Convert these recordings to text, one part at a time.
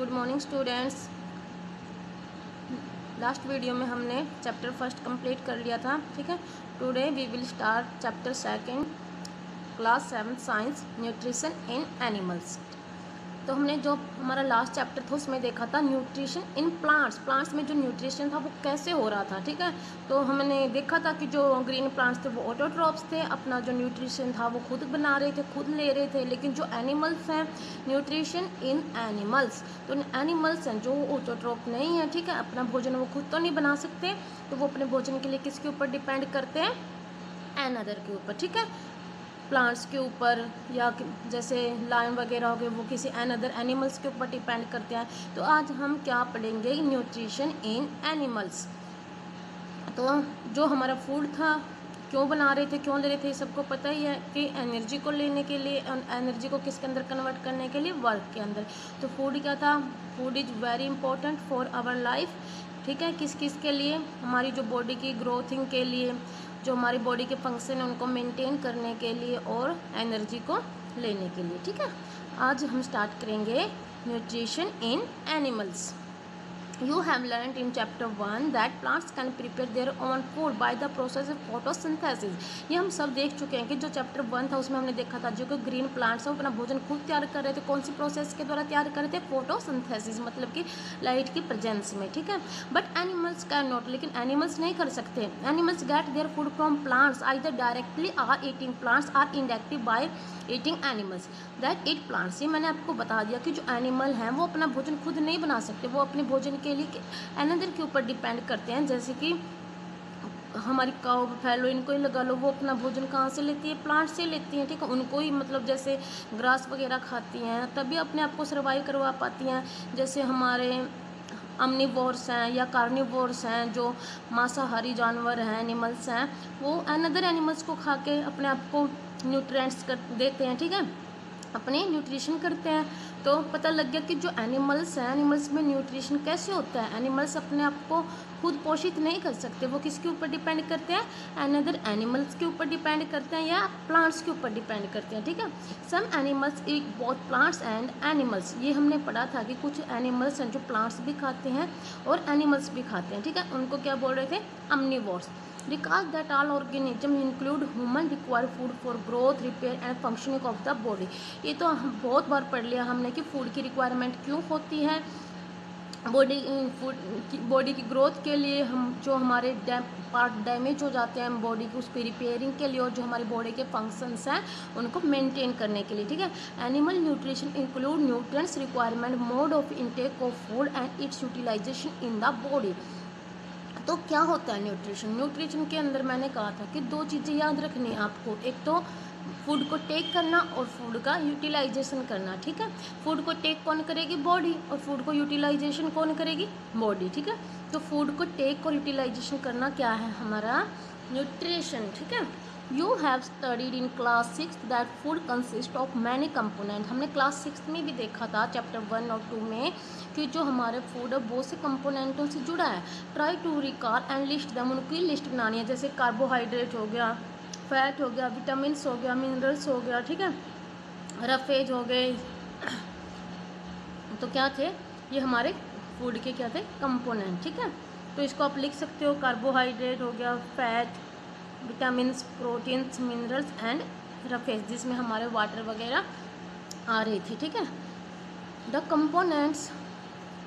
Good morning students. Last video में हमने chapter first complete कर लिया था, ठीक है। Today we will start chapter second, class 7 science, nutrition in animals. तो हमने जो हमारा लास्ट चैप्टर था उसमें देखा था न्यूट्रिशन इन प्लांट्स। प्लांट्स में जो न्यूट्रिशन था वो कैसे हो रहा था, ठीक है। तो हमने देखा था कि जो ग्रीन प्लांट्स थे वो ऑटोट्रॉप्स थे, अपना जो न्यूट्रिशन था वो खुद बना रहे थे, खुद ले रहे थे। लेकिन जो एनिमल्स हैं, न्यूट्रिशन इन एनिमल्स, तो एनिमल्स हैं जो ऑटोट्रॉप नहीं है, ठीक है। अपना भोजन वो खुद तो नहीं बना सकते, तो वो अपने भोजन के लिए किसके ऊपर डिपेंड करते हैं? अनअदर के ऊपर, ठीक है। प्लांट्स के ऊपर, या जैसे लायन वगैरह हो गए वो किसी अनअदर एनिमल्स के ऊपर डिपेंड करते हैं। तो आज हम क्या पढ़ेंगे? Nutrition in animals. तो जो हमारा फूड था, क्यों बना रहे थे, क्यों ले रहे थे, सबको पता ही है कि एनर्जी को लेने के लिए, एनर्जी को किसके अंदर कन्वर्ट करने के लिए? वर्क के अंदर। तो फूड क्या था? Food is very important for our life, ठीक है। किस किस के लिए? हमारी जो बॉडी की ग्रोथिंग के लिए, जो हमारी बॉडी के फंक्शन है उनको मेंटेन करने के लिए और एनर्जी को लेने के लिए, ठीक है। आज हम स्टार्ट करेंगे nutrition in animals. You have learned in chapter 1 that plants can prepare their own food by the process of photosynthesis। ये हम सब देख चुके हैं कि जो चैप्टर 1 था उसमें हमने देखा था जो कि ग्रीन प्लांट्स हैं वो अपना भोजन खुद तैयार कर रहे थे। कौन सी प्रोसेस के द्वारा तैयार कर रहे थे? फोटोसिंथेसिस, मतलब कि लाइट की प्रेजेंस में, ठीक है। बट एनिमल्स कैन नॉट, लेकिन एनिमल्स नहीं कर सकते। Animals get their food from plants either directly or eating plants or indirectly by eating animals that eat plants. ये मैंने आपको बता दिया कि जो एनिमल हैं वो अपना भोजन खुद नहीं बना सकते, वो अपने भोजन के लिए अनदर के ऊपर डिपेंड करते हैं। जैसे कि हमारी काऊ, फैलो, इनको ही लगा लो, वो अपना भोजन कहाँ से लेती है? प्लांट से लेती हैं, ठीक है। उनको ही मतलब जैसे ग्रास वगैरह खाती हैं तभी अपने आप को सर्वाइव करवा पाती हैं। जैसे हमारे अम्निवोर्स हैं या कार्निवोर्स हैं, जो मांसाहारी जानवर हैं, एनिमल्स हैं, वो अनदर एनिमल्स को खा के अपने आप को न्यूट्रिएंट्स कर देते हैं, ठीक है, अपने न्यूट्रिशन करते हैं। तो पता लग गया कि जो एनिमल्स हैं, एनिमल्स में न्यूट्रिशन कैसे होता है। एनिमल्स अपने आप को खुद पोषित नहीं कर सकते, वो किसके ऊपर डिपेंड करते हैं? अनदर एनिमल्स के ऊपर डिपेंड करते हैं या प्लांट्स के ऊपर डिपेंड करते हैं, ठीक है। Some animals eat both plants and animals. ये हमने पढ़ा था कि कुछ एनिमल्स हैं जो प्लांट्स भी खाते हैं और एनिमल्स भी खाते हैं, ठीक है। उनको क्या बोल रहे थे? अम्निवोर्स। Because that all organisms include human require food for growth, repair and functioning of the body। ये तो हम बहुत बार पढ़ लिया हमने कि फूड की रिक्वायरमेंट क्यों होती है बॉडी की ग्रोथ के लिए। हम जो हमारे पार्ट डैमेज हो जाते हैं बॉडी की, उसकी रिपेयरिंग के लिए, और जो हमारी बॉडी के फंक्शंस हैं उनको मेंटेन करने के लिए, ठीक है। Animal nutrition include nutrients requirement, mode of intake of food and its utilisation in the body. तो क्या होता है न्यूट्रिशन? न्यूट्रिशन के अंदर मैंने कहा था कि दो चीज़ें याद रखनी है आपको, एक तो फूड को टेक करना और फूड का यूटिलाइजेशन करना, ठीक है। फूड को टेक कौन करेगी? बॉडी। और फूड को यूटिलाइजेशन कौन करेगी? बॉडी, ठीक है। तो फूड को टेक और यूटिलाइजेशन करना क्या है? हमारा न्यूट्रिशन, ठीक है। You have studied in class 6 that food consist of many component. हमने क्लास 6 में भी देखा था चैप्टर 1 और 2 में कि जो हमारे फूड है बहुत से कंपोनेंटों से जुड़ा है। Try to recall and list them, उनकी लिस्ट बनानी है। जैसे कार्बोहाइड्रेट हो गया, फैट हो गया, विटामिन्स हो गया, मिनरल्स हो गया, ठीक है, रफेज हो गए। तो क्या थे ये? हमारे फूड के क्या थे? कंपोनेंट, ठीक है। तो इसको आप लिख सकते हो, कार्बोहाइड्रेट हो गया, fat, vitamins, proteins, minerals and roughage, जिसमें हमारे वाटर वगैरह आ रही थी, ठीक है। The components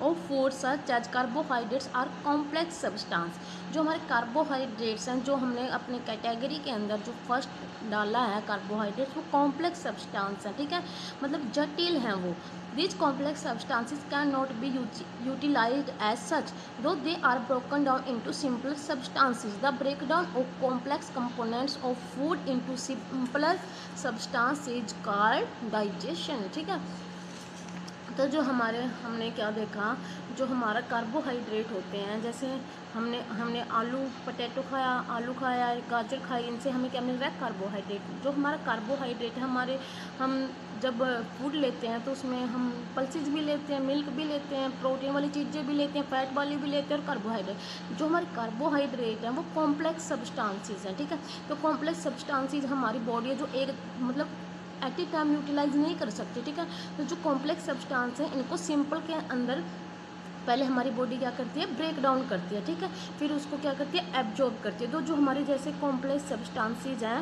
of food such as carbohydrates are complex substance. जो हमारे कार्बोहाइड्रेट्स हैं, जो हमने अपने कैटेगरी के अंदर जो फर्स्ट डाला है कार्बोहाइड्रेट्स, वो कॉम्प्लेक्स सब्सटेंस हैं, ठीक है, मतलब जटिल हैं वो। These complex substances cannot be utilized as such, though they are broken down into simpler substances. The breakdown of complex components of food into simpler substances is called digestion, ठीक है। तो जो हमने क्या देखा, जो हमारा कार्बोहाइड्रेट होते हैं, जैसे हमने आलू खाया, गाजर खाई, इनसे हमें क्या मिल रहा है? कार्बोहाइड्रेट। जो हमारा कार्बोहाइड्रेट है, हम जब फूड लेते हैं तो उसमें हम पल्सेस भी लेते हैं, मिल्क भी लेते हैं, प्रोटीन वाली चीज़ें भी लेते हैं, फैट वाली भी लेते हैं, और कार्बोहाइड्रेट। जो हमारे कार्बोहाइड्रेट हैं वो कॉम्प्लेक्स सब्सटेंसेस हैं, ठीक है। तो कॉम्प्लेक्स सब्सटेंसेस हमारी बॉडी है जो एक मतलब एट ए टाइम यूटिलाइज नहीं कर सकते, ठीक है। तो जो कॉम्प्लेक्स सब्सटेंस है इनको सिंपल के अंदर पहले हमारी बॉडी क्या करती है, ब्रेक डाउन करती है, ठीक है, फिर उसको क्या करती है, एब्जॉर्ब करती है। तो जो हमारे जैसे कॉम्प्लेक्स सब्सटेंसेज हैं,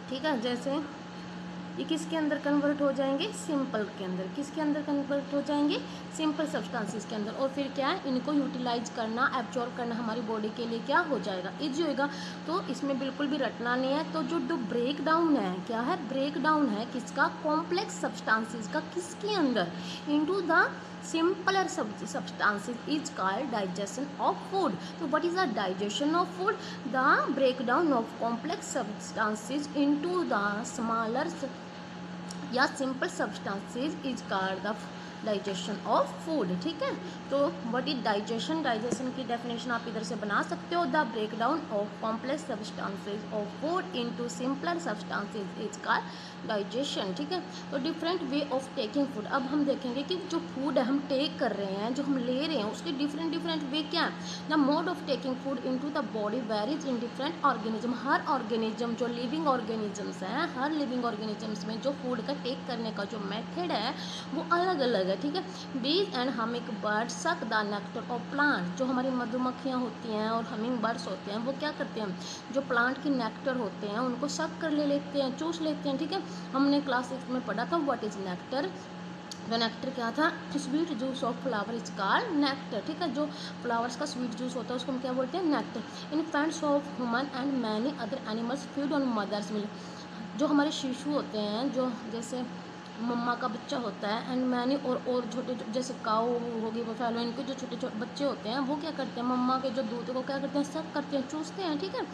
ठीक है, जैसे ये किसके अंदर कन्वर्ट हो जाएंगे, सिंपल के अंदर। किसके अंदर कन्वर्ट हो जाएंगे, सिंपल सब्सटेंसेस के अंदर। और फिर क्या है, इनको यूटिलाइज करना, एब्जॉर्ब करना हमारी बॉडी के लिए क्या हो जाएगा, इजी होएगा। तो इसमें बिल्कुल भी रटना नहीं है। तो जो ब्रेक डाउन है, क्या है, ब्रेक डाउन है किसका, कॉम्प्लेक्स सब्सटेंसेस का, किसके अंदर, into the simpler substances is called digestion of food. So what is the digestion of food? The breakdown of complex substances into the smaller या simple substances is called the digestion of food, ठीक है। तो what is digestion, digestion की definition आप इधर से बना सकते हो, the breakdown of complex substances of food into simpler substances is called digestion, ठीक है। तो different way of taking food, अब हम देखेंगे कि जो फूड है हम टेक कर रहे हैं, जो हम ले रहे हैं, उसके डिफरेंट वे क्या है। The mode of taking food into the body varies in different organism. Her organism जो लिविंग ऑर्गेनिजम्स हैं, हर लिविंग ऑर्गेनिजम्स में जो फूड का टेक करने का जो मेथड है वो अलग अलग है, ठीक है। बीज and humming bird suck the nectar of plant. जो हमारी मधुमक्खियाँ होती हैं और हमिंग बर्ड्स होते हैं, वो क्या करते हैं, जो प्लांट की नेक्टर होते हैं उनको सक कर लेते हैं, चूस लेते हैं, ठीक है। हमने क्लास 6 में पढ़ा था व्हाट इज नेक्टर। जो नेक्टर क्या था, sweet juice of flower is called nectar, ठीक है। जो फ्लावर्स का स्वीट जूस होता है उसको हम क्या बोलते हैं, nectar. Infants of human and many other animals feed on mother's milk. जो हमारे शिशु होते हैं, जो जैसे मम्मा का बच्चा होता है, एंड मैनी और छोटे जैसे काऊ होगी, बफेलो, इनके जो छोटे छोटे बच्चे होते हैं वो क्या करते हैं, मम्मा के जो दूध को क्या करते हैं, सब करते हैं, चूसते हैं, ठीक है।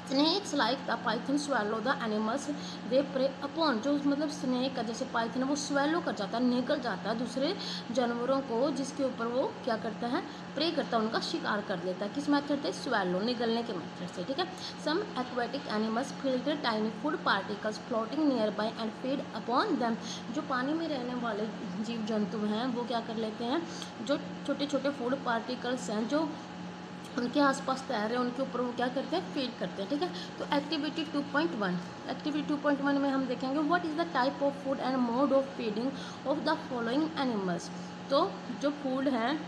Snakes like the python swallow the animals they prey upon. जो मतलब स्नेक का जैसे पाइथन वो स्वेलो कर जाता है, निकल जाता है दूसरे जानवरों को जिसके ऊपर वो क्या करता है, प्रे करता है, उनका शिकार कर लेता है। किस मेथड से, स्वेलो, निगलने के मेथड से, ठीक है। Some aquatic animals filter tiny food particles floating nearby and feed upon them. जो पानी में रहने वाले जीव जंतु हैं वो क्या कर लेते हैं, जो छोटे छोटे फूड पार्टिकल्स हैं जो उनके आसपास तैर रहे हैं उनके ऊपर वो क्या करते हैं, फीड करते हैं, ठीक है। तो एक्टिविटी 2.1, एक्टिविटी 2.1 में हम देखेंगे what is the type of food and mode of feeding of the following animals. तो जो फूड हैं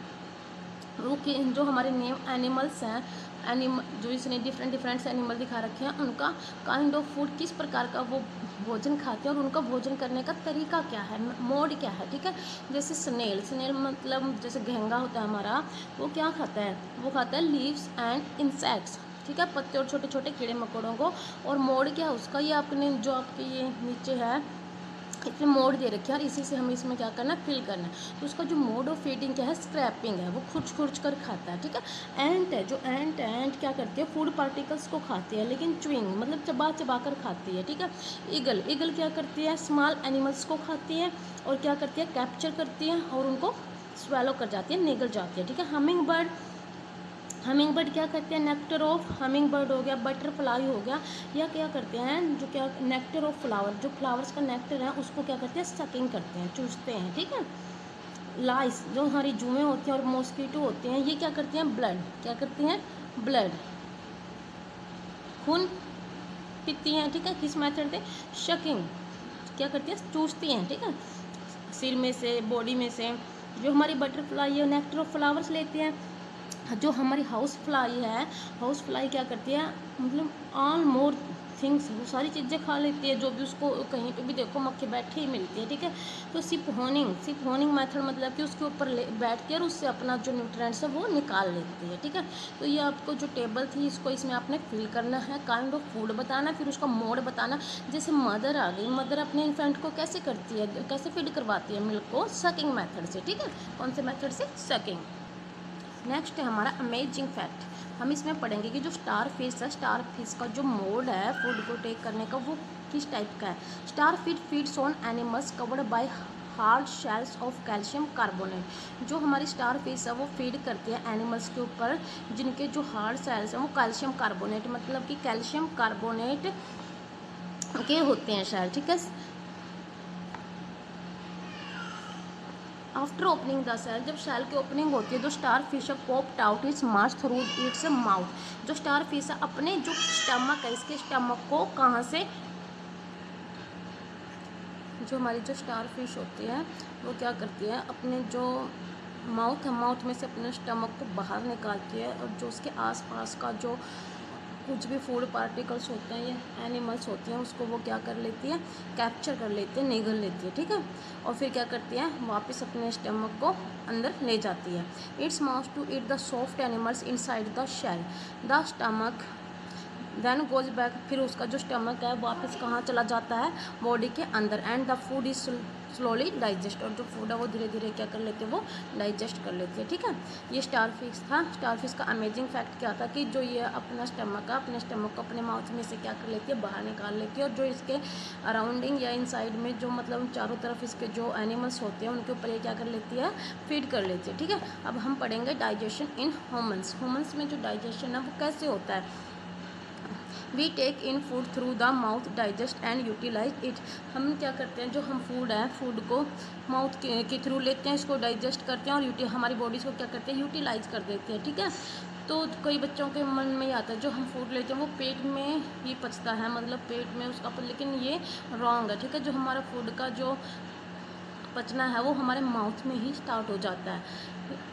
वो जो हमारे नेम एनिमल्स हैं, जो इसने डिफरेंट एनिमल दिखा रखे हैं, उनका काइंड ऑफ फूड, किस प्रकार का वो भोजन खाते हैं और उनका भोजन करने का तरीका क्या है, मोड क्या है, ठीक है। जैसे स्नेल मतलब जैसे घेंगा होता है हमारा, वो क्या खाता है, वो खाता है लीव्स एंड इंसेक्ट्स, ठीक है, पत्ते और छोटे छोटे कीड़े मकोड़ों को। और मोड क्या है उसका, ये आपने जो आपके ये नीचे है इसमें मोड दे रखे हैं और इसी से हमें इसमें क्या करना है, फिल करना है। तो उसका जो मोड ऑफ फीडिंग क्या है, स्क्रैपिंग है, वो खुर्च कर खाता है, ठीक है। एंट है, जो एंट क्या करती है, फूड पार्टिकल्स को खाती है लेकिन च्यूइंग मतलब चबा कर खाती है, ठीक है। ईगल क्या करती है, स्मॉल एनिमल्स को खाती है और क्या करती है, कैप्चर करती है और उनको स्वेलो कर जाती है, निगल जाती है, ठीक है। हमिंग बर्ड क्या करते हैं, नेक्टर ऑफ हमिंग बर्ड हो गया, बटरफ्लाई हो गया, या क्या करते हैं, जो क्या नेक्टर ऑफ फ्लावर, जो फ्लावर्स का नेक्टर है उसको क्या करते हैं, सकिंग करते हैं, चूसते हैं, ठीक है। लाइस, जो हमारी जुएँ होती हैं और मॉस्किटो होते हैं, ये क्या करते हैं, क्या करती हैं, ब्लड, खून पीती हैं, ठीक है। किस मेथड से, शकिंग, क्या करती है, चूसती हैं, ठीक है, सिर में से, बॉडी में से। जो हमारी बटरफ्लाई है नेक्टर ऑफ फ्लावर्स लेते हैं। जो हमारी हाउस फ्लाई क्या करती है, मतलब ऑल मोर थिंग्स, वो सारी चीज़ें खा लेती है, जो भी उसको कहीं पे भी देखो मक्खी बैठी ही मिलती है, ठीक है। तो सिप होनिंग मेथड मतलब कि उसके ऊपर बैठ के और उससे अपना जो न्यूट्रिएंट्स है वो निकाल लेती है, ठीक है। तो ये आपको जो टेबल थी इसको इसमें आपने फिल करना है, काइंड ऑफ फूड बताना, फिर उसका मोड बताना। जैसे मदर आ गई, मदर अपने इन्फेंट को कैसे करती है, कैसे फीड करवाती है मिल्क को, सकिंग मेथड से, ठीक है। कौन से मेथड से, सकिंग। नेक्स्ट है हमारा अमेजिंग फैक्ट। हम इसमें पढ़ेंगे कि जो स्टार फिश का जो मोड है फूड को टेक करने का वो किस टाइप का है। Star fish feeds on animals covered by hard shells of calcium carbonate. जो हमारी स्टार फिश है वो फीड करती है एनिमल्स के ऊपर जिनके जो हार्ड शेल्स हैं वो कैल्शियम कार्बोनेट मतलब कि कैल्शियम कार्बोनेट के होते हैं शेल, ठीक है। आफ्टर ओपनिंग द सेल, जब सेल की ओपनिंग होती है तो star fish popped out its mouth through its mouth. जो स्टार फिश है अपने जो स्टमक है, इसके स्टमक को कहाँ से, जो हमारी जो स्टार फिश होती है वो क्या करती है, अपने जो माउथ है, माउथ में से अपने स्टमक को बाहर निकालती है, और जो उसके आसपास का जो कुछ भी फूड पार्टिकल्स होते हैं या एनिमल्स होते हैं उसको वो क्या कर लेती है, कैप्चर कर लेती है, निगल लेती है, ठीक है। और फिर क्या करती है, वापस अपने स्टमक को अंदर ले जाती है। Its mouth to eat the soft animals inside the shell, the stomach then goes back, फिर उसका जो स्टमक है वापस कहाँ चला जाता है, बॉडी के अंदर, and the food is slowly digest, और जो फूड है वो धीरे धीरे क्या कर लेते हैं, वो डाइजेस्ट कर लेती है, ठीक है। ये स्टार फिश था। स्टार फिश का अमेजिंग फैक्ट क्या था कि जो ये अपना स्टमक है, अपने स्टमक को अपने माउथ में से क्या कर लेती है, बाहर निकाल लेती है, और जो इसके अराउंडिंग या इनसाइड में जो मतलब चारों तरफ इसके जो एनिमल्स होते हैं उनके ऊपर ये क्या कर लेती है, फीड कर लेती है, ठीक है। अब हम पढ़ेंगे डाइजेशन इन ह्यूमन्स। ह्यूमन्स में जो डाइजेशन है वो कैसे होता है। We take in food through the mouth, digest and utilise it. हम क्या करते हैं, जो हम फूड है, फूड को माउथ के थ्रू लेते हैं, इसको डाइजेस्ट करते हैं और हमारी बॉडी को क्या करते हैं, यूटिलाइज कर देते हैं, ठीक है। तो कई बच्चों के मन में ही आता है जो हम फूड लेते हैं वो पेट में ही पचता है, मतलब पेट में उसका, लेकिन ये रॉन्ग है, ठीक है। जो हमारा फूड का जो पचना है वो हमारे माउथ में ही स्टार्ट हो जाता है।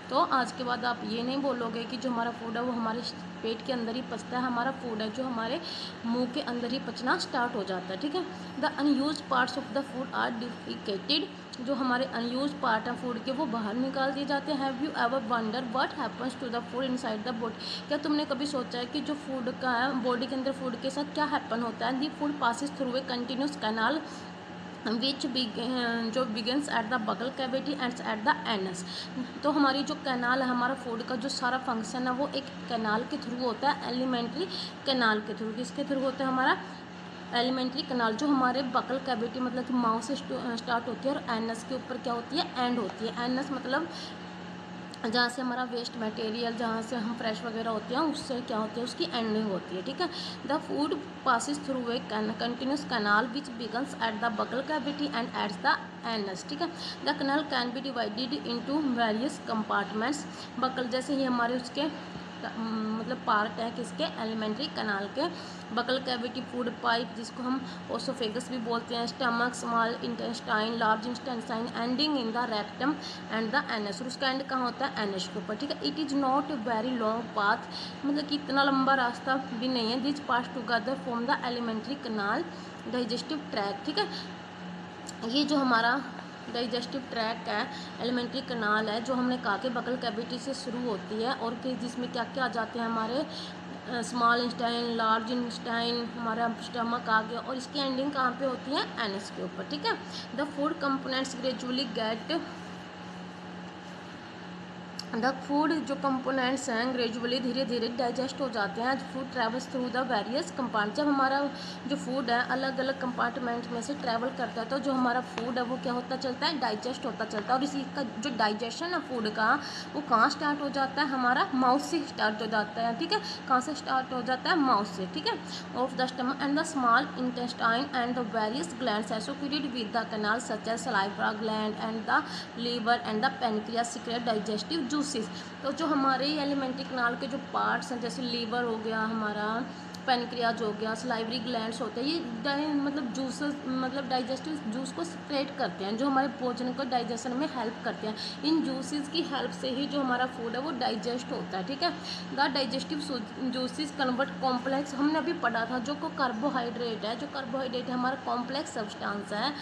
तो आज के बाद आप ये नहीं बोलोगे कि जो हमारा फूड है वो हमारे पेट के अंदर ही पचता है, हमारा फूड है जो हमारे मुंह के अंदर ही पचना स्टार्ट हो जाता है, ठीक है। The unused parts of the food are defecated, जो हमारे अनयूज पार्ट हैं फूड के वो बाहर निकाल दिए जाते हैं। Have you ever wonder what happens to the food inside the body, क्या तुमने कभी सोचा है कि जो फूड का है बॉडी के अंदर फूड के साथ क्या हैपन होता है। दी food passes through a continuous canal विच जो बिगन्स एट द बगल cavity and at the anus. तो हमारी जो कैनाल है, हमारा फूड का जो सारा फंक्शन है वो एक कैनाल के थ्रू होता है, एलिमेंट्री कैनाल के थ्रू। किसके थ्रू होता है, हमारा एलिमेंट्री कैनाल, जो हमारे बकल कैविटी मतलब कि माउथ से स्टार्ट होती है, और एनस के ऊपर क्या होती है, एंड होती है। एनस मतलब जहाँ से हमारा वेस्ट मटेरियल, जहाँ से हम फ्रेश वगैरह होते हैं, उससे क्या होती है, उसकी एंडिंग होती है, ठीक है। The food passes through a continuous canal which begins at the buccal cavity and ends the anus, ठीक है। The canal can be divided into various compartments. Buccal जैसे ही हमारे उसके मतलब पार्ट है किसके, एलिमेंट्री कैनाल के। बकल कैविटी फूड पाइप, जिसको हम ओसोफेगस भी बोलते हैं, stomach, small intestine, large intestine, ending in the rectum and the anus, और उसका एंड कहाँ होता है, एनस के ऊपर, ठीक है। It is not very long path, मतलब कि इतना लंबा रास्ता भी नहीं है। This pass together from the alimentary canal digestive track, ठीक है। ये जो हमारा डाइजेस्टिव ट्रैक है, एलिमेंट्री कैनाल है, जो हमने कहा कि बकल कैविटी से शुरू होती है, और कि जिसमें क्या क्या आ जाते हैं, हमारे स्मॉल इंस्टाइन, लार्ज इंस्टाइन, हमारा स्टमक आ गया, और इसकी एंडिंग कहाँ पे होती है, एनस के ऊपर, ठीक है। The food components gradually get, the food जो कंपोनेंट्स हैं ग्रेजुअली धीरे धीरे डाइजेस्ट हो जाते हैं। Food travels through the various compart, जब हमारा जो फूड है अलग अलग कंपार्टमेंट में से ट्रैवल करता है तो जो हमारा फूड है वो क्या होता चलता है, डाइजेस्ट होता चलता है। और इसी का जो डाइजेशन है फूड का वो कहाँ स्टार्ट हो जाता है, हमारा माउथ से स्टार्ट हो जाता है, ठीक है। कहाँ से स्टार्ट हो जाता है, माउथ से, ठीक है। Of the stomach and the small intestine and the various glands associated with the canal such as saliva gland and the liver and the pancreas secrete digestive juices. तो जो हमारे एलिमेंट्री कैनाल के जो parts हैं, जैसे liver हो गया, हमारा पेनक्रियाज हो गया, सलाइवरी ग्लैंड्स होते हैं, ये मतलब जूसेस, मतलब डाइजेस्टिव जूस को सेक्रेट करते हैं, जो हमारे भोजन को डाइजेशन में हेल्प करते हैं। इन जूसेस की हेल्प से ही जो हमारा फूड है वो डाइजेस्ट होता है, ठीक है। The digestive juices convert complex, हमने अभी पढ़ा था जो कार्बोहाइड्रेट है, जो कार्बोहाइड्रेट हमारा कॉम्प्लेक्स सब्सटेंस है।